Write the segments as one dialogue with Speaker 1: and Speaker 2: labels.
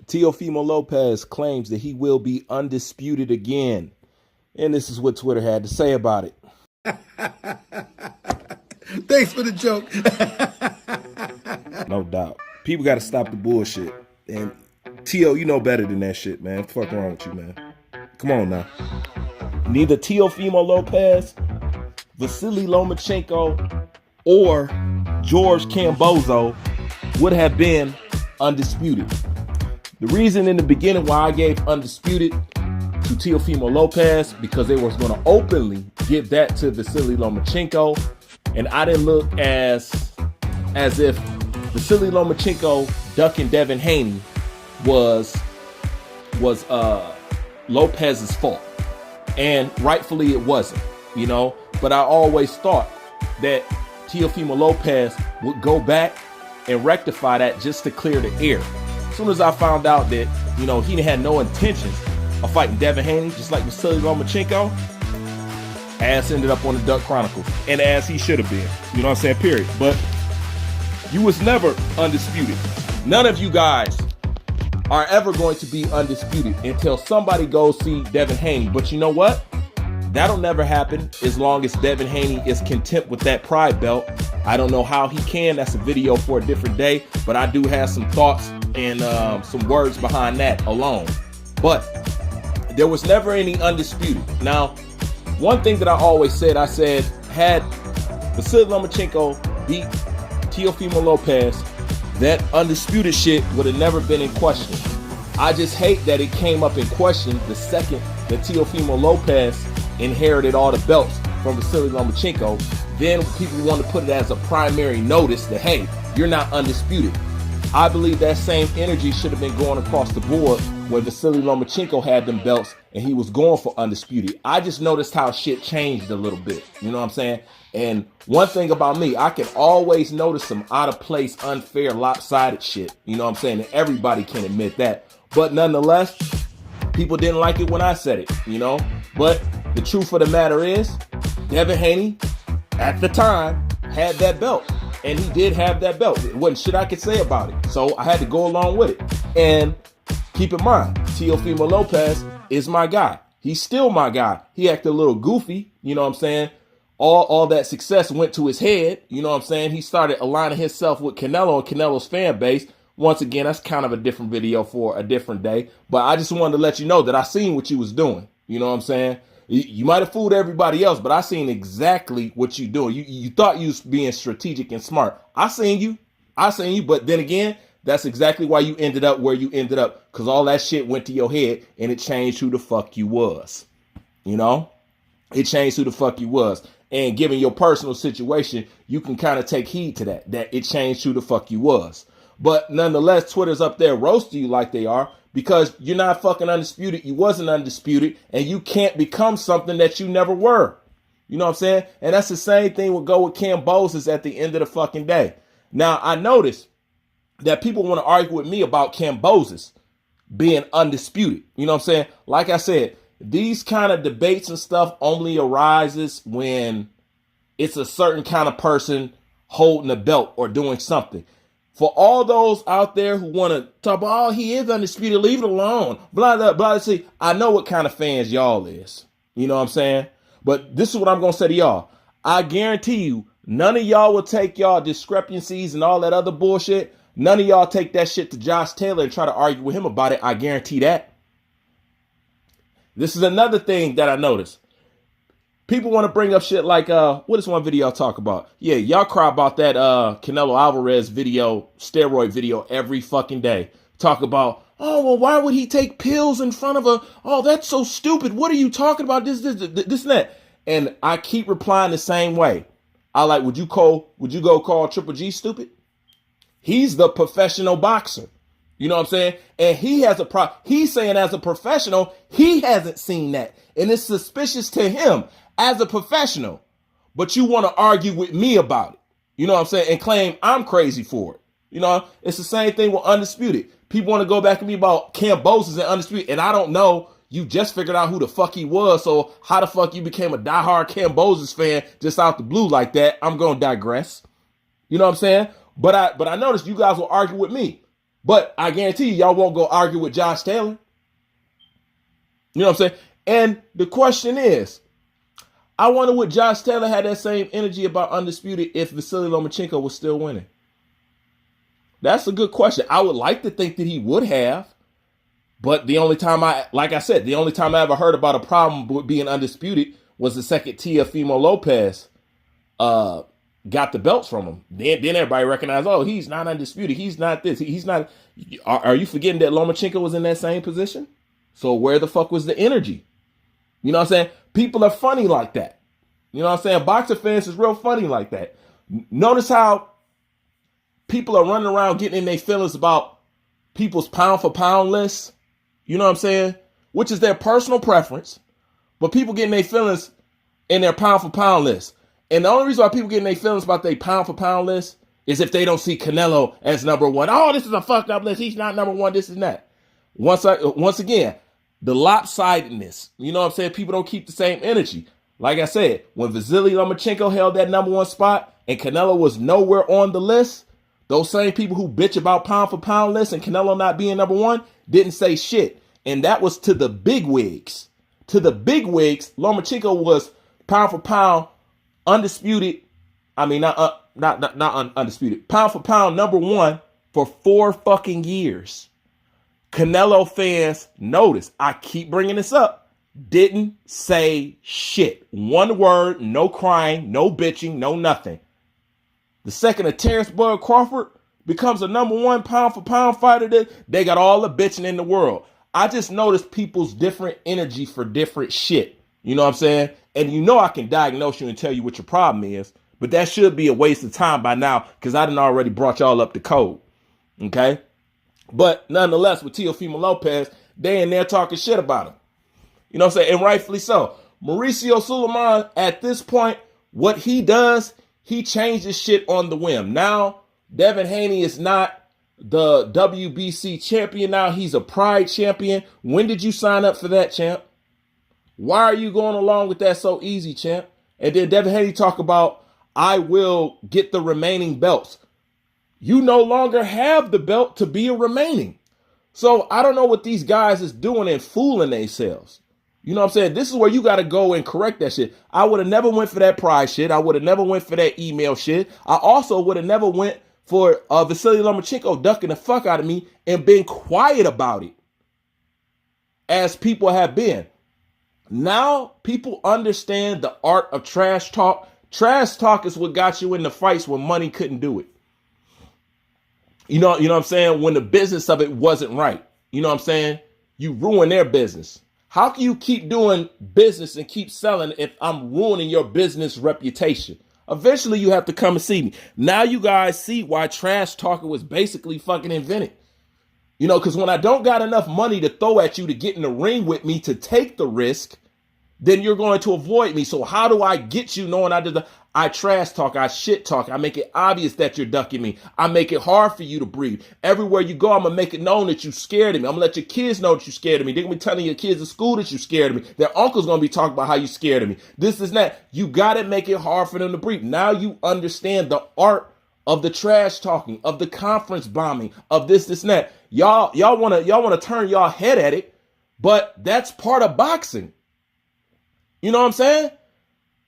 Speaker 1: Teofimo Lopez claims that he will be undisputed again. And this is what Twitter had to say about it.
Speaker 2: Thanks for the joke.
Speaker 1: No doubt. People got to stop the bullshit. And Teo, you know better than that shit, man. What the fuck wrong with you, man? Come on now. Neither Teofimo Lopez, Vasily Lomachenko, or George Kambosos would have been undisputed. The reason in the beginning why I gave undisputed to Teofimo Lopez, because they was going to openly give that to Vasily Lomachenko, and I didn't look as if Vasily Lomachenko ducking Devin Haney was Lopez's fault, and rightfully it wasn't, you know. But I always thought that Teofimo Lopez would go back and rectify that just to clear the air. As soon as I found out that, you know, he had no intentions of fighting Devin Haney, just like Vasily Lomachenko, ass ended up on the Duck Chronicles, and as he should have been. You know what I'm saying? Period. But you was never undisputed. None of you guys are ever going to be undisputed until somebody goes see Devin Haney. But you know what? That'll never happen as long as Devin Haney is content with that pride belt. I don't know how he can. That's a video for a different day. But I do have some thoughts and some words behind that alone. But there was never any undisputed. Now, one thing that I always said, I said, had Vasily Lomachenko beat Teofimo Lopez, that undisputed shit would have never been in question. I just hate that it came up in question the second that Teofimo Lopez inherited all the belts from Vasily Lomachenko. Then people want to put it as a primary notice that, hey, you're not undisputed. I believe that same energy should have been going across the board when Vasily Lomachenko had them belts and he was going for undisputed. I just noticed how shit changed a little bit. You know what I'm saying? And one thing about me, I can always notice some out of place, unfair, lopsided shit. You know what I'm saying? And everybody can admit that. But nonetheless, people didn't like it when I said it, you know? But the truth of the matter is, Devin Haney, at the time, had that belt. And he did have that belt. It wasn't shit I could say about it. So I had to go along with it. And keep in mind, Teofimo Lopez is my guy. He's still my guy. He acted a little goofy, you know what I'm saying? All that success went to his head, you know what I'm saying? He started aligning himself with Canelo and Canelo's fan base. Once again, that's kind of a different video for a different day. But I just wanted to let you know that I seen what you was doing. You know what I'm saying? You might have fooled everybody else, but I seen exactly what you doing. You thought you was being strategic and smart. I seen you. But then again, that's exactly why you ended up where you ended up, because all that shit went to your head and it changed who the fuck you was. You know? It changed who the fuck you was. And given your personal situation, you can kind of take heed to that it changed who the fuck you was. But nonetheless, Twitter's up there roasting you like they are, because you're not fucking undisputed. You wasn't undisputed, and you can't become something that you never were. You know what I'm saying? And that's the same thing will go with Kambosos at the end of the fucking day. Now, I noticed that people want to argue with me about Kambosos being undisputed. You know what I'm saying? Like I said, these kind of debates and stuff only arises when it's a certain kind of person holding a belt or doing something. For all those out there who want to talk about, oh, he is undisputed, leave it alone, blah, blah, blah. See, I know what kind of fans y'all is. You know what I'm saying? But this is what I'm going to say to y'all. I guarantee you, none of y'all will take y'all discrepancies and all that other bullshit. None of y'all take that shit to Josh Taylor and try to argue with him about it. I guarantee that. This is another thing that I noticed. People want to bring up shit like, what is one video I'll talk about? Yeah, y'all cry about that Canelo Alvarez video, steroid video every fucking day. Talk about, oh, well, why would he take pills in front of a, oh, that's so stupid. What are you talking about? This and that. And I keep replying the same way. I like, would you go call Triple G stupid? He's the professional boxer. You know what I'm saying? And he has he's saying as a professional, he hasn't seen that. And it's suspicious to him as a professional. But you want to argue with me about it. You know what I'm saying? And claim I'm crazy for it. You know, it's the same thing with Undisputed. People want to go back at me about Kambosos and Undisputed. And I don't know. You just figured out who the fuck he was. So how the fuck you became a diehard Kambosos fan just out the blue like that? I'm going to digress. You know what I'm saying? But I noticed you guys will argue with me. But I guarantee you, y'all won't go argue with Josh Taylor. You know what I'm saying? And the question is, I wonder would Josh Taylor had that same energy about Undisputed if Vasily Lomachenko was still winning? That's a good question. I would like to think that he would have. But the only time like I said, the only time I ever heard about a problem with being undisputed was the second Teofimo Lopez got the belts from him. Then everybody recognized, oh, he's not undisputed. He's not this. He's not. Are you forgetting that Lomachenko was in that same position? So where the fuck was the energy? You know what I'm saying? People are funny like that. You know what I'm saying? Boxer fans is real funny like that. Notice how people are running around getting in their feelings about people's pound for pound lists. You know what I'm saying? Which is their personal preference. But people getting their feelings in their pound for pound list. And the only reason why people getting their feelings about their pound for pound list is if they don't see Canelo as number one. Oh, this is a fucked up list. He's not number one. This and that. Once again, the lopsidedness. You know what I'm saying? People don't keep the same energy. Like I said, when Vasily Lomachenko held that number one spot and Canelo was nowhere on the list, those same people who bitch about pound for pound lists and Canelo not being number one didn't say shit. And that was to the big wigs. To the big wigs, Lomachenko was pound for pound undisputed. I mean, not undisputed. Pound for pound number one for 4 fucking years. Canelo fans, notice, I keep bringing this up, didn't say shit. One word, no crying, no bitching, no nothing. The second a Terrence Bud Crawford becomes a number one pound for pound fighter, they got all the bitching in the world. I just noticed people's different energy for different shit. You know what I'm saying? And you know I can diagnose you and tell you what your problem is, but that should be a waste of time by now because I done already brought y'all up to code. Okay? But nonetheless, with Teofimo Lopez, they in there talking shit about him. You know what I'm saying? And rightfully so. Mauricio Sulaiman, at this point, what he does, he changes shit on the whim. Now, Devin Haney is not the WBC champion now. He's a Pride champion. When did you sign up for that, champ? Why are you going along with that so easy, champ? And then Devin Haney talk about, I will get the remaining belts. You no longer have the belt to be a remaining. So I don't know what these guys is doing and fooling themselves. You know what I'm saying? This is where you got to go and correct that shit. I would have never went for that Pride shit. I would have never went for that email shit. I also would have never went for Vasily Lomachenko ducking the fuck out of me and being quiet about it, as people have been. Now people understand the art of trash talk. Trash talk is what got you in the fights when money couldn't do it. You know what I'm saying? When the business of it wasn't right. You know what I'm saying? You ruin their business. How can you keep doing business and keep selling if I'm ruining your business reputation? Eventually you have to come and see me. Now you guys see why trash talking was basically fucking invented. You know, because when I don't got enough money to throw at you to get in the ring with me to take the risk, then you're going to avoid me. So how do I get you knowing I trash talk, I shit talk, I make it obvious that you're ducking me. I make it hard for you to breathe. Everywhere you go, I'm going to make it known that you're scared of me. I'm going to let your kids know that you're scared of me. They're going to be telling your kids at school that you're scared of me. Their uncle's going to be talking about how you're scared of me. This is that. You got to make it hard for them to breathe. Now you understand the art of the trash talking, of the conference bombing, of this, and that. Y'all want to turn y'all head at it, but that's part of boxing. You know what I'm saying?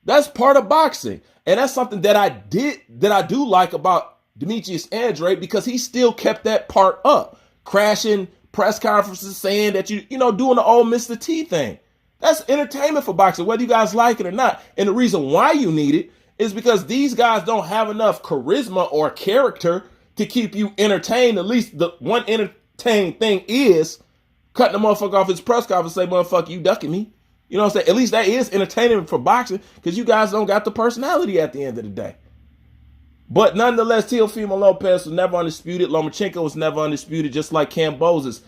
Speaker 1: That's part of boxing. And that's something that I do like about Demetrius Andrade, because he still kept that part up. Crashing press conferences saying that doing the old Mr. T thing. That's entertainment for boxing, whether you guys like it or not. And the reason why you need it is because these guys don't have enough charisma or character to keep you entertained. At least the one entertaining thing is cutting the motherfucker off his press conference and say, motherfucker, you ducking me. You know what I'm saying? At least that is entertainment for boxing, because you guys don't got the personality at the end of the day. But nonetheless, Teofimo Lopez was never undisputed. Lomachenko was never undisputed, just like Kambosos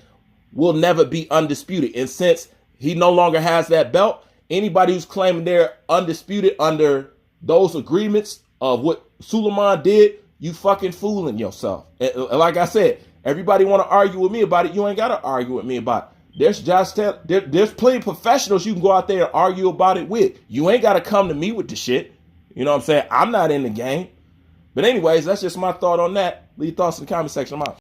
Speaker 1: will never be undisputed. And since he no longer has that belt, anybody who's claiming they're undisputed under those agreements of what Sulaiman did, you fucking fooling yourself. And like I said, everybody want to argue with me about it. You ain't got to argue with me about it. There's there's plenty of professionals you can go out there and argue about it with. You ain't got to come to me with the shit. You know what I'm saying? I'm not in the game. But anyways, that's just my thought on that. Leave thoughts in the comment section. I'm out.